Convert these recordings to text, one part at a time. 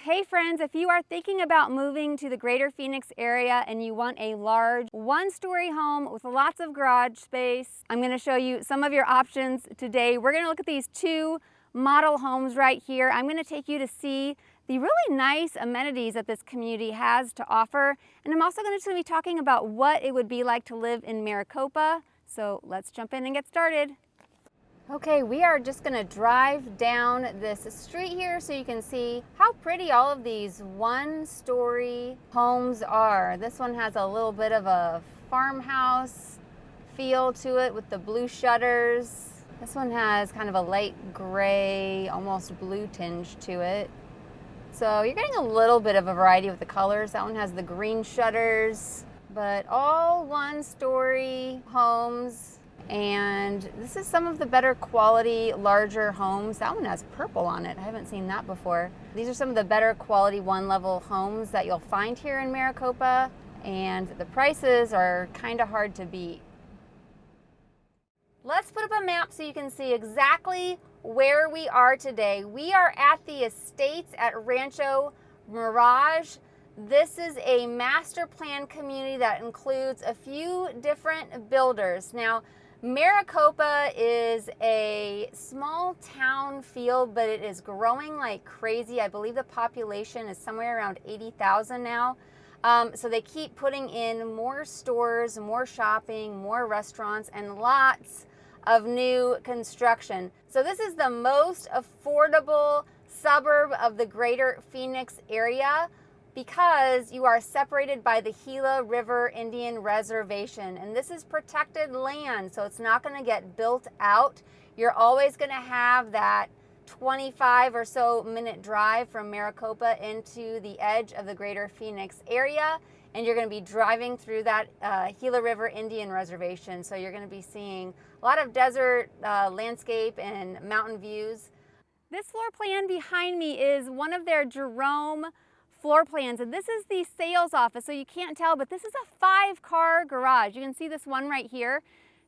Hey friends, if you are thinking about moving to the greater Phoenix area and you want a large one-story home with lots of garage space, I'm going to show you some of your options today. We're going to look at these two model homes right here. I'm going to take you to see the really nice amenities that this community has to offer. And I'm also going to be talking about what it would be like to live in Maricopa. So let's jump in and get started. Okay, we are just gonna drive down this street here so you can see how pretty all of these one-story homes are. This one has a little bit of a farmhouse feel to it with the blue shutters. This one has kind of a light gray, almost blue tinge to it. So you're getting a little bit of a variety with the colors. That one has the green shutters, but all one-story homes. And this is some of the better quality, larger homes. That one has purple on it. I haven't seen that before. These are some of the better quality one-level homes that you'll find here in Maricopa, and the prices are kind of hard to beat. Let's put up a map so you can see exactly where we are today. We are at the estates at Rancho Mirage. This is a master plan community that includes a few different builders. Now, Maricopa is a small town feel, but it is growing like crazy. I believe the population is somewhere around 80,000 now. So they keep putting in more stores, more shopping, more restaurants, and lots of new construction. So this is the most affordable suburb of the greater Phoenix area, because you are separated by the Gila River Indian Reservation, and this is protected land, so it's not going to get built out. You're always going to have that 25 or so minute drive from Maricopa into the edge of the greater Phoenix area, and you're going to be driving through that Gila River Indian Reservation, so you're going to be seeing a lot of desert landscape and mountain views. This floor plan behind me is one of their Jerome floor plans, and this is the sales office, so you can't tell, but this is a 5-car garage. You can see this one right here.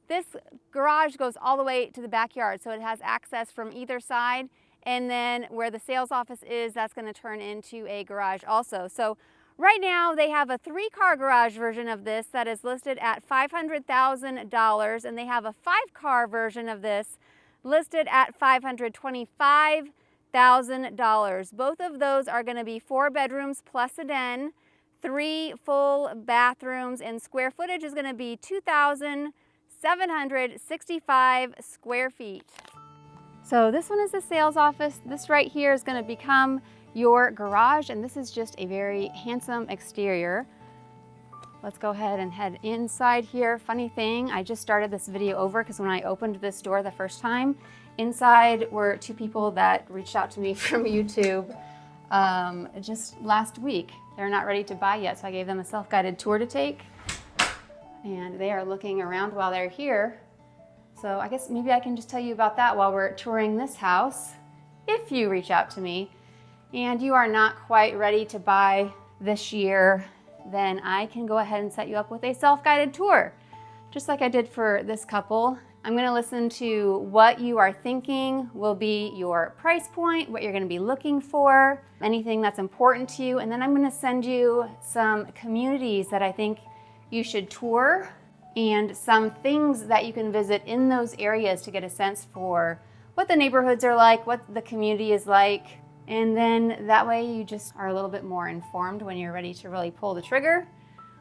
This garage goes all the way to the backyard, so it has access from either side, and then where the sales office is, that's going to turn into a garage also. So right now they have a 3-car garage version of this that is listed at $500,000, and they have a 5-car version of this listed at $525,000. Both of those are going to be 4 bedrooms plus a den, 3 full bathrooms, and square footage is going to be 2,765 square feet. So this one is the sales office. This right here is going to become your garage, and this is just a very handsome exterior. Let's go ahead and head inside here. Funny thing, I just started this video over because when I opened this door the first time, inside were 2 people that reached out to me from YouTube just last week. They're not ready to buy yet, so I gave them a self-guided tour to take, and they are looking around while they're here. So I guess maybe I can just tell you about that while we're touring this house. If you reach out to me and you are not quite ready to buy this year, then I can go ahead and set you up with a self-guided tour, just like I did for this couple. I'm going to listen to what you are thinking will be your price point, what you're going to be looking for, anything that's important to you, and then I'm going to send you some communities that I think you should tour and some things that you can visit in those areas to get a sense for what the neighborhoods are like, what the community is like, and then that way you just are a little bit more informed when you're ready to really pull the trigger,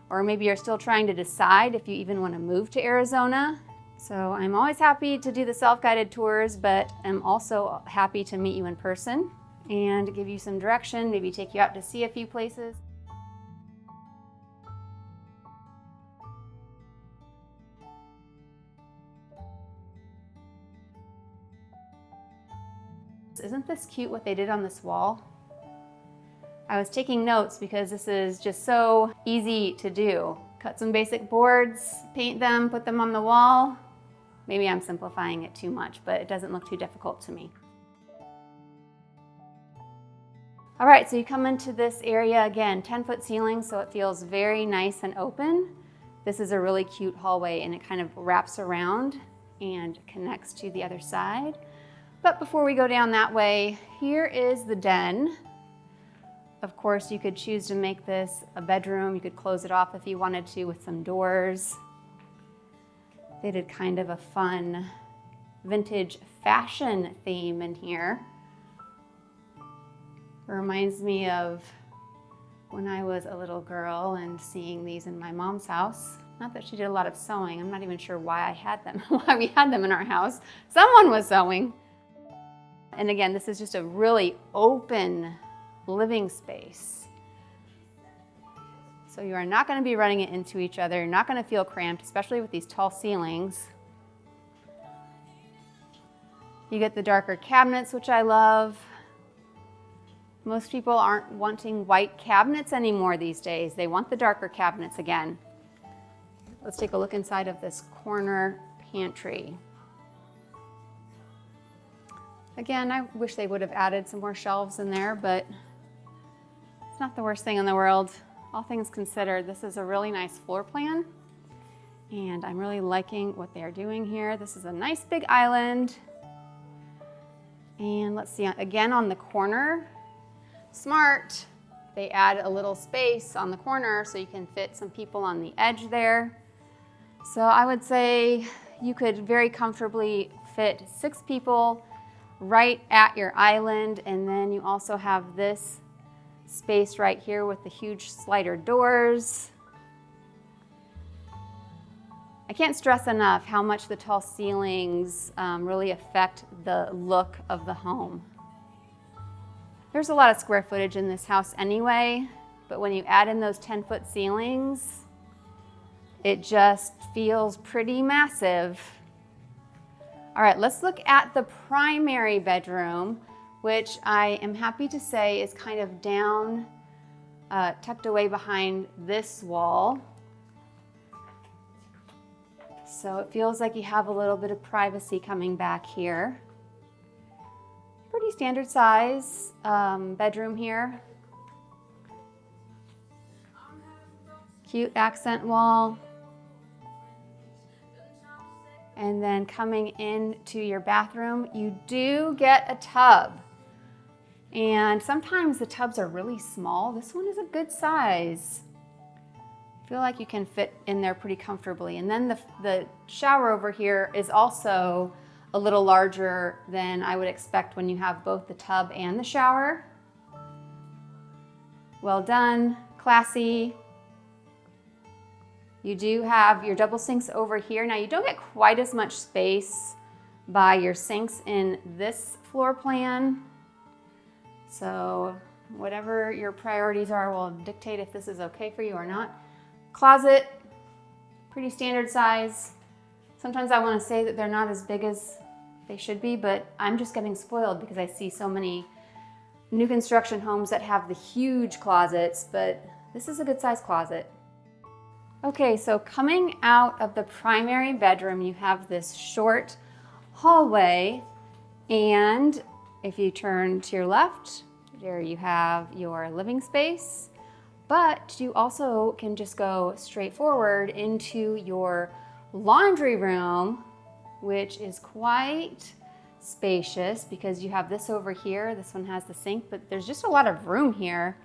or maybe you're still trying to decide if you even want to move to Arizona. So I'm always happy to do the self-guided tours, but I'm also happy to meet you in person and give you some direction, maybe take you out to see a few places. Isn't this cute what they did on this wall? I was taking notes because this is just so easy to do. Cut some basic boards, paint them, put them on the wall. Maybe I'm simplifying it too much, but it doesn't look too difficult to me. All right, so you come into this area again, 10-foot ceiling, so it feels very nice and open. This is a really cute hallway, and it kind of wraps around and connects to the other side. But before we go down that way, here is the den. Of course, you could choose to make this a bedroom. You could close it off if you wanted to with some doors. They did kind of a fun vintage fashion theme in here. It reminds me of when I was a little girl and seeing these in my mom's house. Not that she did a lot of sewing. I'm not even sure why I had them, why we had them in our house. Someone was sewing. And again, this is just a really open living space. So you are not going to be running it into each other. You're not going to feel cramped, especially with these tall ceilings. You get the darker cabinets, which I love. Most people aren't wanting white cabinets anymore these days. They want the darker cabinets again. Let's take a look inside of this corner pantry. Again, I wish they would have added some more shelves in there, but it's not the worst thing in the world. All things considered, this is a really nice floor plan, and I'm really liking what they're doing here. This is a nice big island. And let's see, again on the corner, smart. They add a little space on the corner so you can fit some people on the edge there. So I would say you could very comfortably fit 6 people right at your island, and then you also have this space right here with the huge slider doors. I can't stress enough how much the tall ceilings really affect the look of the home. There's a lot of square footage in this house anyway, but when you add in those 10-foot ceilings, it just feels pretty massive. All right, let's look at the primary bedroom, which I am happy to say is kind of down, tucked away behind this wall. So it feels like you have a little bit of privacy coming back here. Pretty standard size bedroom here. Cute accent wall. And then coming into your bathroom, you do get a tub. And sometimes the tubs are really small. This one is a good size. I feel like you can fit in there pretty comfortably. And then the shower over here is also a little larger than I would expect when you have both the tub and the shower. Well done, classy. You do have your double sinks over here. Now you don't get quite as much space by your sinks in this floor plan. So whatever your priorities are will dictate if this is okay for you or not. Closet, pretty standard size. Sometimes I want to say that they're not as big as they should be, but I'm just getting spoiled because I see so many new construction homes that have the huge closets, but this is a good size closet. Okay, so coming out of the primary bedroom, you have this short hallway, and if you turn to your left, there you have your living space, but you also can just go straight forward into your laundry room, which is quite spacious because you have this over here. This one has the sink, but there's just a lot of room here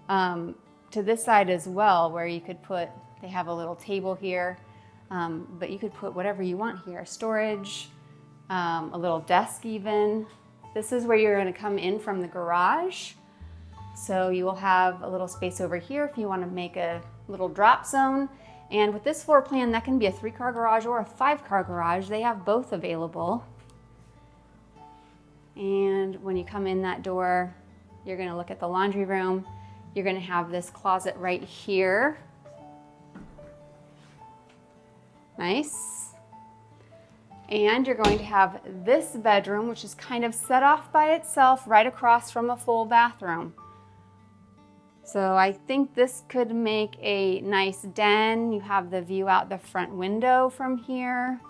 to this side as well, where you could put, they have a little table here, but you could put whatever you want here, storage, a little desk even. This is where you're going to come in from the garage. So you will have a little space over here if you want to make a little drop zone. And with this floor plan, that can be a 3-car garage or a 5-car garage. They have both available. And when you come in that door, you're going to look at the laundry room. You're going to have this closet right here. Nice. And you're going to have this bedroom, which is kind of set off by itself right across from a full bathroom. So I think this could make a nice den. You have the view out the front window from here.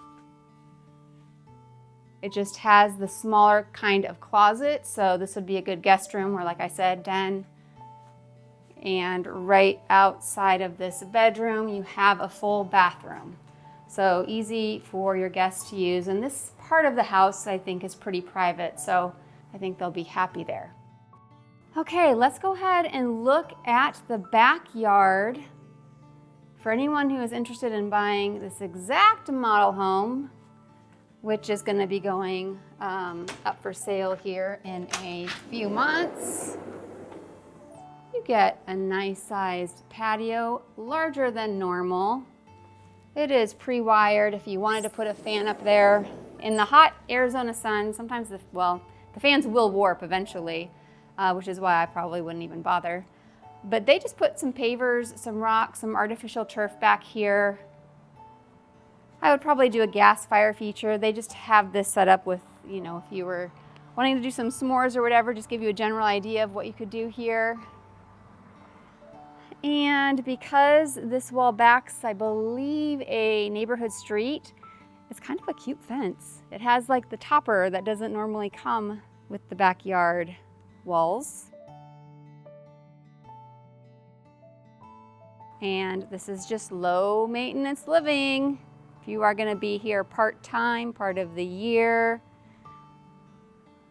It just has the smaller kind of closet, so this would be a good guest room or, like I said, den. And right outside of this bedroom, you have a full bathroom. So easy for your guests to use. And this part of the house, I think, is pretty private, so I think they'll be happy there. Okay, let's go ahead and look at the backyard. For anyone who is interested in buying this exact model home, which is going to be going up for sale here in a few months, you get a nice sized patio, larger than normal. It is pre-wired. If you wanted to put a fan up there in the hot Arizona sun, sometimes the fans will warp eventually, which is why I probably wouldn't even bother. But they just put some pavers, some rocks, some artificial turf back here. I would probably do a gas fire feature. They just have this set up with, you know, if you were wanting to do some s'mores or whatever, just give you a general idea of what you could do here. And because this wall backs, I believe, a neighborhood street, it's kind of a cute fence. It has like the topper that doesn't normally come with the backyard walls. And this is just low maintenance living. If you are gonna be here part-time, part of the year,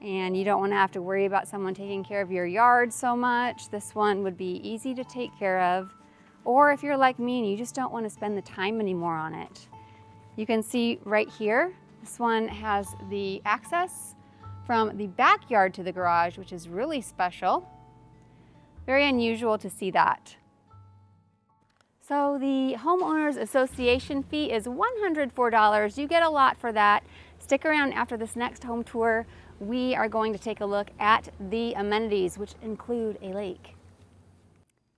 and you don't wanna have to worry about someone taking care of your yard so much, this one would be easy to take care of. Or if you're like me and you just don't wanna spend the time anymore on it. You can see right here, this one has the access from the backyard to the garage, which is really special. Very unusual to see that. So the Homeowners Association fee is $104. You get a lot for that. Stick around after this next home tour. We are going to take a look at the amenities, which include a lake.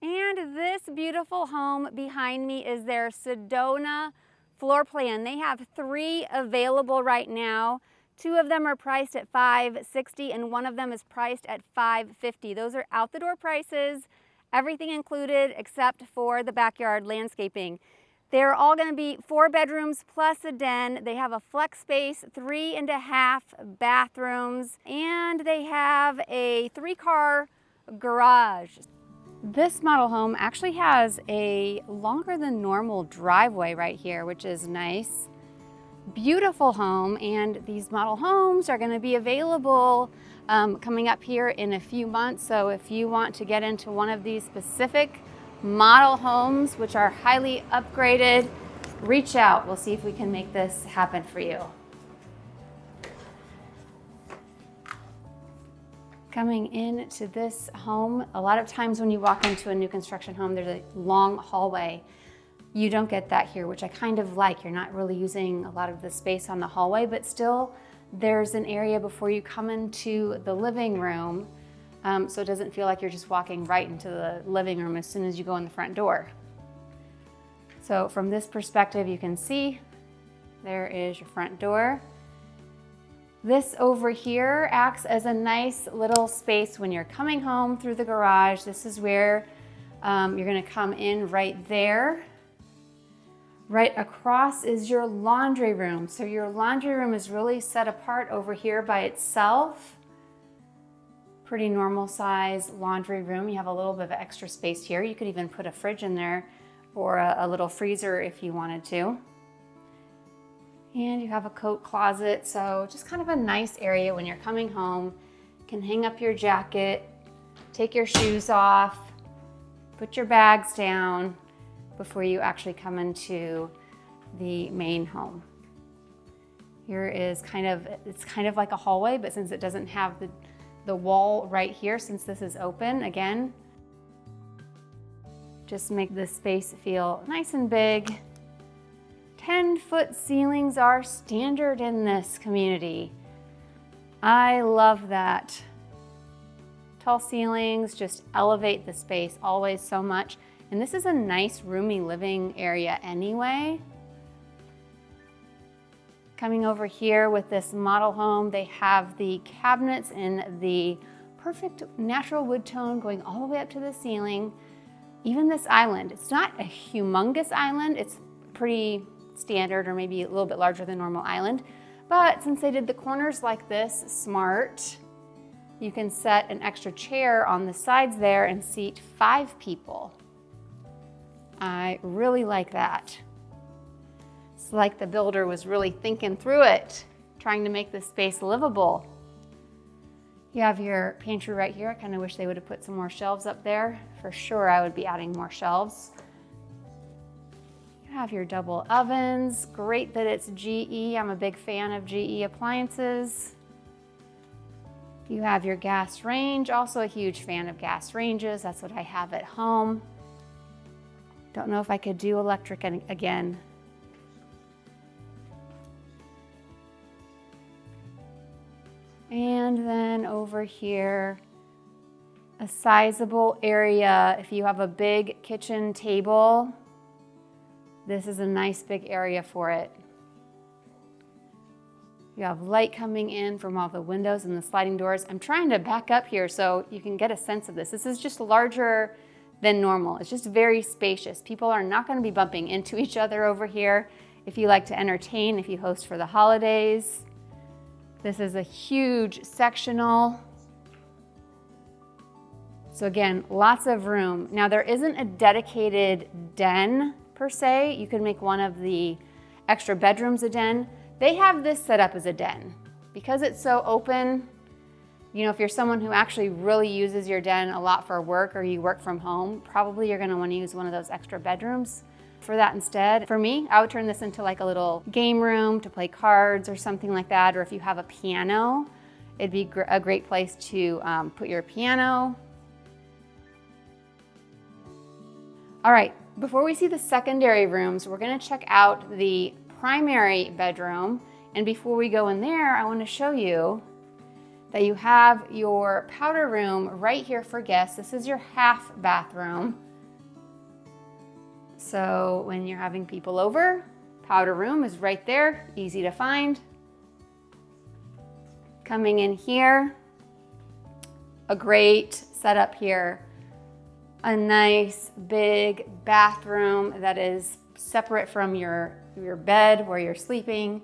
And this beautiful home behind me is their Sedona floor plan. They have 3 available right now. 2 of them are priced at $560 and 1 of them is priced at $550. Those are out the door prices. Everything included except for the backyard landscaping. They're all going to be 4 bedrooms plus a den. They have a flex space, 3.5 bathrooms, and they have a 3-car garage. This model home actually has a longer than normal driveway right here, which is nice. Beautiful home, and these model homes are going to be available coming up here in a few months. So if you want to get into one of these specific model homes, which are highly upgraded, reach out. We'll see if we can make this happen for you. Coming into this home, a lot of times when you walk into a new construction home, there's a long hallway. You don't get that here, which I kind of like. You're not really using a lot of the space on the hallway, but still there's an area before you come into the living room, so it doesn't feel like you're just walking right into the living room as soon as you go in the front door. So from this perspective, you can see there is your front door. This over here acts as a nice little space when you're coming home through the garage. This is where you're gonna come in right there. Right across is your laundry room. So your laundry room is really set apart over here by itself. Pretty normal size laundry room. You have a little bit of extra space here. You could even put a fridge in there or a little freezer if you wanted to. And you have a coat closet. So just kind of a nice area when you're coming home. You can hang up your jacket, take your shoes off, put your bags down before you actually come into the main home. Here is it's kind of like a hallway, but since it doesn't have the wall right here, since this is open, again, just make this space feel nice and big. 10-foot ceilings are standard in this community. I love that. Tall ceilings just elevate the space always so much. And this is a nice roomy living area anyway. Coming over here with this model home, they have the cabinets in the perfect natural wood tone going all the way up to the ceiling. Even this island, it's not a humongous island, it's pretty standard or maybe a little bit larger than normal island. But since they did the corners like this, smart, you can set an extra chair on the sides there and seat 5 people. I really like that. It's like the builder was really thinking through it, trying to make this space livable. You have your pantry right here. I kind of wish they would have put some more shelves up there. For sure, I would be adding more shelves. You have your double ovens. Great that it's GE. I'm a big fan of GE appliances. You have your gas range. Also a huge fan of gas ranges. That's what I have at home. Don't know if I could do electric again. And then over here, a sizable area. If you have a big kitchen table, this is a nice big area for it. You have light coming in from all the windows and the sliding doors. I'm trying to back up here so you can get a sense of this. This is just larger than normal. It's just very spacious. People are not going to be bumping into each other over here. If you like to entertain, if you host for the holidays. This is a huge sectional. So again, lots of room. Now there isn't a dedicated den per se. You can make one of the extra bedrooms a den. They have this set up as a den. Because it's so open, you know, if you're someone who actually really uses your den a lot for work or you work from home, probably you're gonna wanna use one of those extra bedrooms for that instead. For me, I would turn this into like a little game room to play cards or something like that. Or if you have a piano, it'd be a great place to put your piano. All right, before we see the secondary rooms, we're gonna check out the primary bedroom. And before we go in there, I wanna show you that you have your powder room right here for guests. This is your half bathroom. So when you're having people over, powder room is right there, easy to find. Coming in here, a great setup here. A nice big bathroom that is separate from your bed where you're sleeping.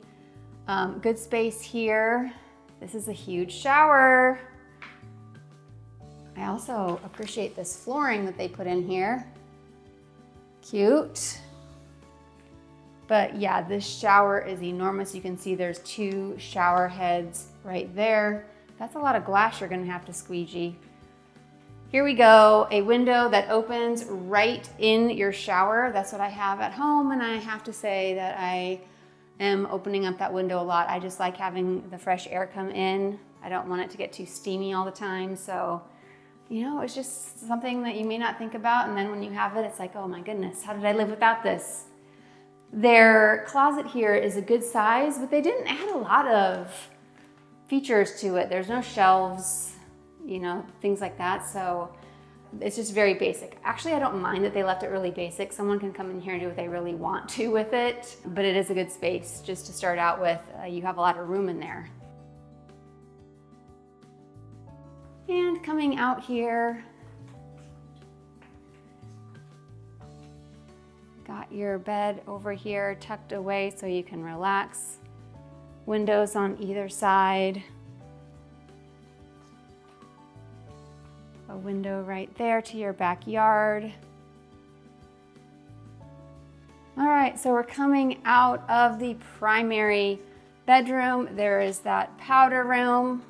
Good space here. This is a huge shower. I also appreciate this flooring that they put in here. Cute. But yeah, this shower is enormous. You can see there's 2 shower heads right there. That's a lot of glass you're gonna have to squeegee. Here we go, a window that opens right in your shower. That's what I have at home, and I have to say that I am opening up that window a lot. I just like having the fresh air come in. I don't want it to get too steamy all the time, so you know, it's just something that you may not think about, and then when you have it, it's like, oh my goodness, how did I live without this? Their closet here is a good size, but they didn't add a lot of features to it. There's no shelves, you know, things like that, so it's just very basic. Actually, I don't mind that they left it really basic. Someone can come in here and do what they really want to with it, but it is a good space just to start out with. You have a lot of room in there. And coming out here, got your bed over here tucked away so you can relax. Windows on either side. A window right there to your backyard. All right, so we're coming out of the primary bedroom. There is that powder room.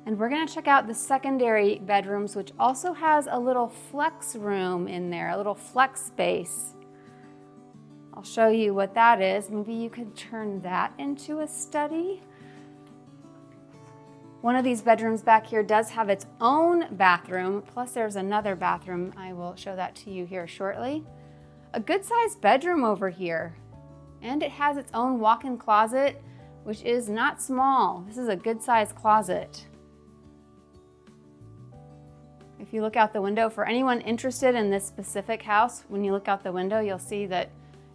And we're gonna check out the secondary bedrooms, which also has a little flex room in there, a little flex space. I'll show you what that is. Maybe you could turn that into a study. One of these bedrooms back here does have its own bathroom, plus there's another bathroom. I will show that to you here shortly. A good sized bedroom over here. And it has its own walk-in closet, which is not small. This is a good sized closet. If you look out the window, for anyone interested in this specific house, when you look out the window, you'll see that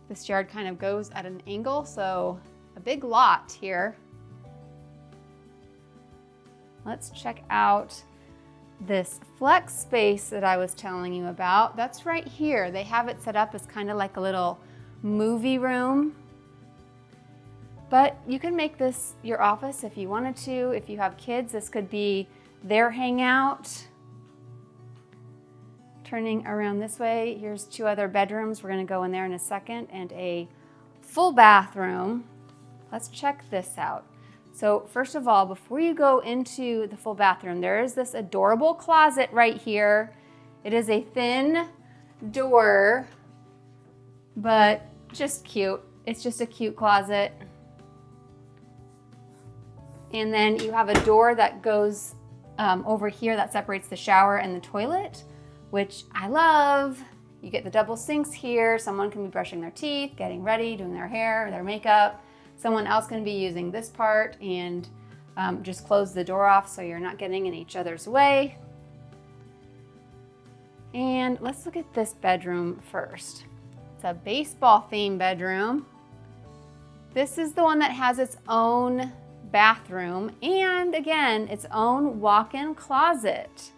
this yard kind of goes at an angle, so a big lot here. Let's check out this flex space that I was telling you about. That's right here. They have it set up as kind of like a little movie room. But you can make this your office if you wanted to. If you have kids, this could be their hangout. Turning around this way, here's 2 other bedrooms. We're gonna go in there in a second, and a full bathroom. Let's check this out. So first of all, before you go into the full bathroom, there is this adorable closet right here. It is a thin door, but just cute. It's just a cute closet. And then you have a door that goes over here that separates the shower and the toilet, which I love. You get the double sinks here. Someone can be brushing their teeth, getting ready, doing their hair, their makeup. Someone else can be using this part and just close the door off so you're not getting in each other's way. And let's look at this bedroom first. It's a baseball themed bedroom. This is the one that has its own bathroom and again, its own walk-in closet.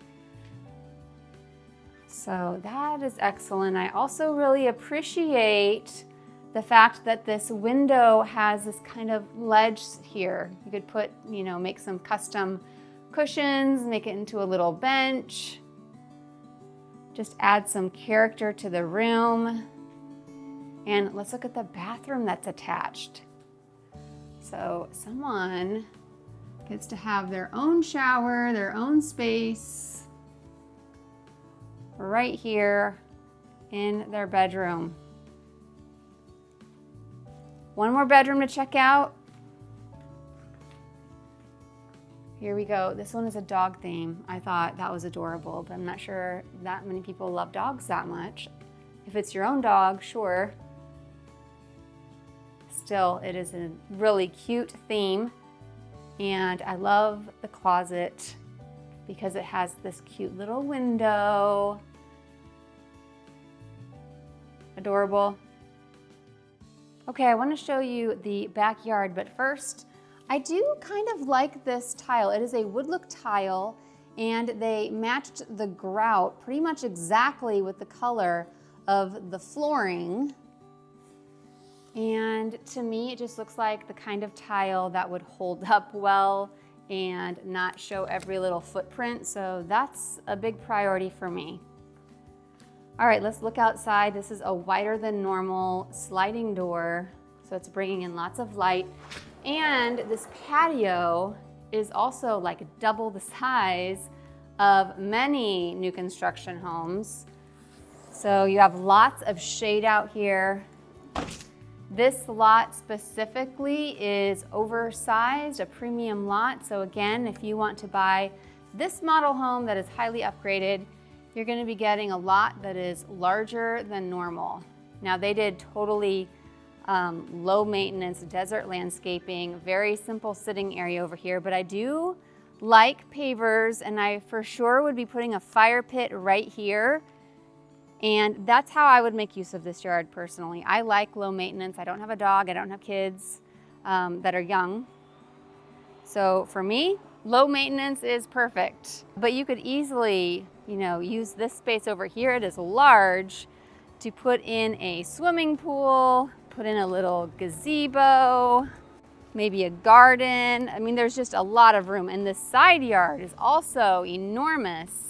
So that is excellent. I also really appreciate the fact that this window has this kind of ledge here. You could put, make some custom cushions, make it into a little bench. Just add some character to the room. And let's look at the bathroom that's attached. So someone gets to have their own shower, their own space right here in their bedroom. One more bedroom to check out. Here we go. This one is a dog theme. I thought that was adorable, but I'm not sure that many people love dogs that much. If it's your own dog, sure. Still, it is a really cute theme. And I love the closet because it has this cute little window. Adorable. Okay, I want to show you the backyard, but first, I do kind of like this tile. It is a wood look tile, and they matched the grout pretty much exactly with the color of the flooring. And to me, it just looks like the kind of tile that would hold up well and not show every little footprint. So that's a big priority for me. All right, let's look outside. This is a wider than normal sliding door, so it's bringing in lots of light. And this patio is also like double the size of many new construction homes. So you have lots of shade out here. This lot specifically is oversized, a premium lot. So again, if you want to buy this model home that is highly upgraded, you're going to be getting a lot that is larger than normal. Now they did totally low maintenance desert landscaping, very simple sitting area over here, but I do like pavers, and I for sure would be putting a fire pit right here. And that's how I would make use of this yard personally. I like low maintenance. I don't have a dog, I don't have kids that are young. So for me, low maintenance is perfect. But you could easily, use this space over here. It is large to put in a swimming pool, put in a little gazebo, maybe a garden. I mean, there's just a lot of room. And this side yard is also enormous.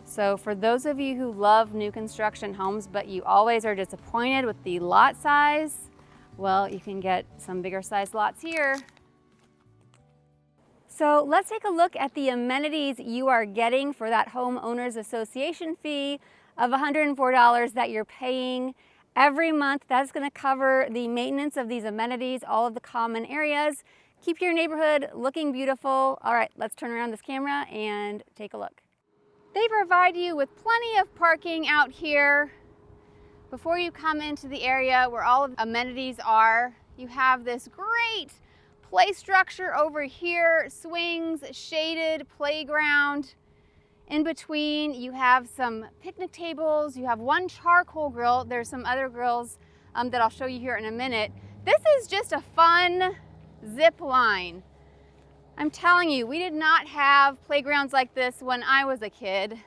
So for those of you who love new construction homes, but you always are disappointed with the lot size, well, you can get some bigger size lots here. So let's take a look at the amenities you are getting for that homeowners association fee of $104 that you're paying every month. That's going to cover the maintenance of these amenities, all of the common areas, keep your neighborhood looking beautiful. All right, let's turn around this camera and take a look. They provide you with plenty of parking out here. Before you come into the area where all of the amenities are, you have this great play structure over here, swings, shaded playground. In between, you have some picnic tables. You have one charcoal grill. There's some other grills that I'll show you here in a minute. This is just a fun zip line. I'm telling you, we did not have playgrounds like this when I was a kid.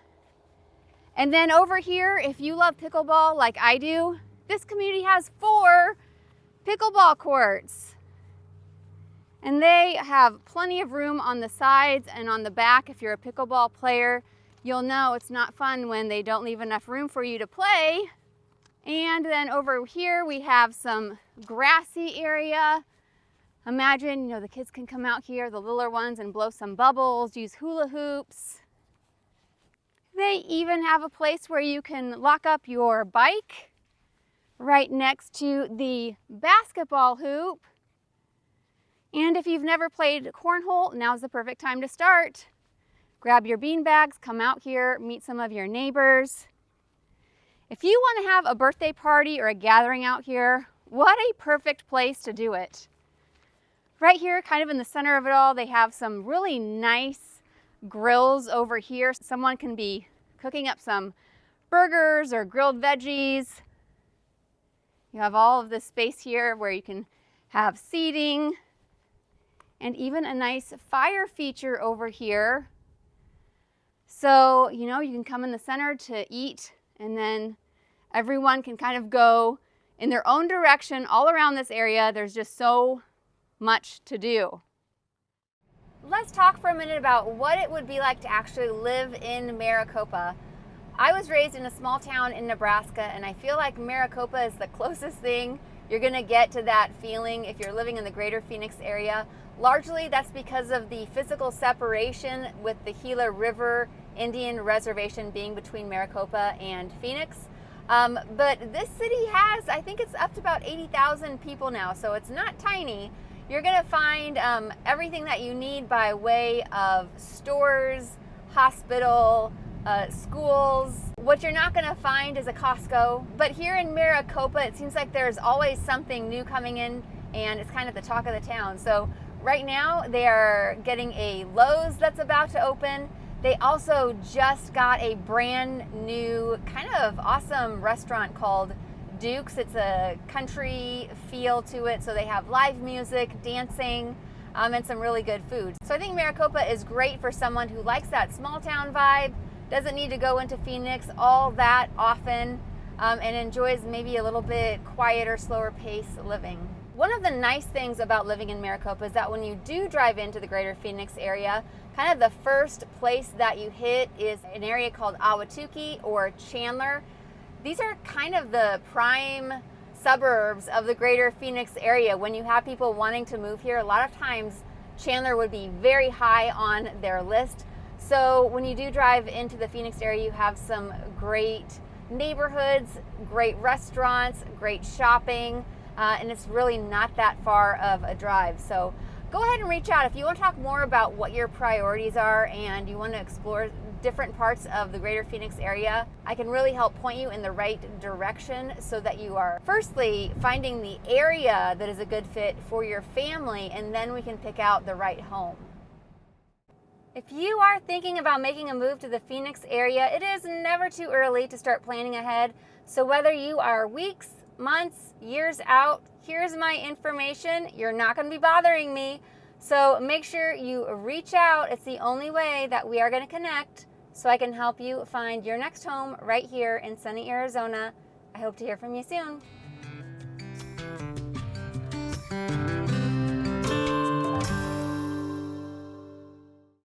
And then over here, if you love pickleball like I do, this community has 4 pickleball courts. And they have plenty of room on the sides and on the back. If you're a pickleball player, you'll know it's not fun when they don't leave enough room for you to play. And then over here we have some grassy area, Imagine, the kids can come out here, the littler ones, and blow some bubbles, use hula hoops. They even have a place where you can lock up your bike right next to the basketball hoop. And if you've never played cornhole, now's the perfect time to start. Grab your bean bags, come out here, meet some of your neighbors. If you want to have a birthday party or a gathering out here, what a perfect place to do it. Right here, kind of in the center of it all, they have some really nice grills over here. Someone can be cooking up some burgers or grilled veggies. You have all of this space here where you can have seating and even a nice fire feature over here. So, you can come in the center to eat, and then everyone can kind of go in their own direction all around this area. There's just so much to do. Let's talk for a minute about what it would be like to actually live in Maricopa. I was raised in a small town in Nebraska, and I feel like Maricopa is the closest thing you're gonna get to that feeling if you're living in the greater Phoenix area. Largely that's because of the physical separation with the Gila River Indian Reservation being between Maricopa and Phoenix. But this city has, I think it's up to about 80,000 people now, so it's not tiny. You're gonna find everything that you need by way of stores, hospital, schools. What you're not gonna find is a Costco, but here in Maricopa, it seems like there's always something new coming in, and it's kind of the talk of the town. So right now, they are getting a Lowe's that's about to open. They also just got a brand new, kind of awesome restaurant called Duke's. It's a country feel to it, so they have live music, dancing, and some really good food. So I think Maricopa is great for someone who likes that small town vibe, doesn't need to go into Phoenix all that often, and enjoys maybe a little bit quieter, slower pace living. One of the nice things about living in Maricopa is that when you do drive into the greater Phoenix area, kind of the first place that you hit is an area called Ahwatukee or Chandler. These are kind of the prime suburbs of the greater Phoenix area. When you have people wanting to move here, a lot of times Chandler would be very high on their list. So when you do drive into the Phoenix area, you have some great neighborhoods, great restaurants, great shopping, and it's really not that far of a drive. So go ahead and reach out if you want to talk more about what your priorities are and you want to explore different parts of the greater Phoenix area. I can really help point you in the right direction so that you are firstly finding the area that is a good fit for your family, and then we can pick out the right home. If you are thinking about making a move to the Phoenix area, it is never too early to start planning ahead. So whether you are weeks, months, years out, here's my information. You're not going to be bothering me. So make sure you reach out. It's the only way that we are going to connect, so I can help you find your next home right here in sunny Arizona. I hope to hear from you soon.